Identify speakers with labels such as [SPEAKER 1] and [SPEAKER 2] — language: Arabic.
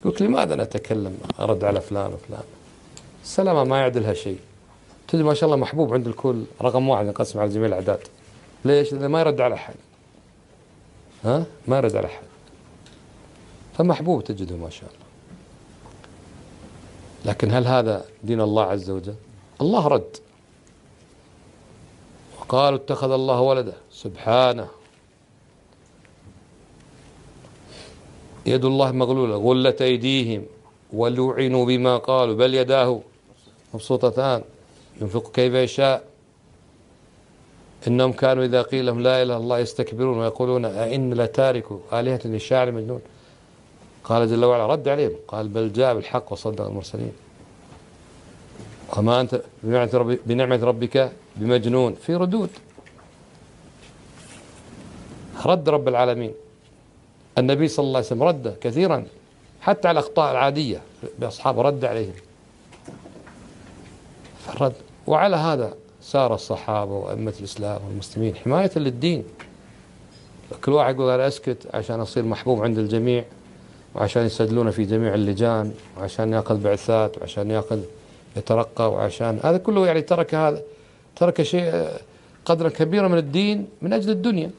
[SPEAKER 1] يقول لماذا نتكلم أرد على فلان وفلان؟ السلامة ما يعدلها شيء. تدري ما شاء الله محبوب عند الكل، رقم واحد ينقسم على جميع الأعداد. ليش؟ لأنه ما يرد على أحد. ما يرد على أحد، فمحبوب تجده ما شاء الله. لكن هل هذا دين الله عز وجل؟ الله رد وقالوا اتخذ الله ولده، سبحانه. يد الله مغلولة غلت أيديهم ولعنوا بما قالوا بل يداه مبسوطتان ينفق كيف يشاء إنهم كانوا إذا قيل لهم لا إله إلا الله يستكبرون ويقولون أئن لتاركوا آلهة لشاعر مجنون. قال جل وعلا رد عليهم قال بل جاء بالحق وصدق المرسلين وما أنت بنعمة ربك بمجنون. في ردود، رد رب العالمين. النبي صلى الله عليه وسلم رد كثيرا حتى على الأخطاء العادية بأصحابه رد عليهم فرد. وعلى هذا سار الصحابة وأئمة الإسلام والمسلمين حماية للدين. كل واحد يقول أنا أسكت عشان أصير محبوب عند الجميع، وعشان يسجلونه في جميع اللجان، وعشان يأخذ بعثات، وعشان يأخذ يترقى، وعشان هذا كله يعني ترك شيء قدرا كبيرا من الدين من أجل الدنيا.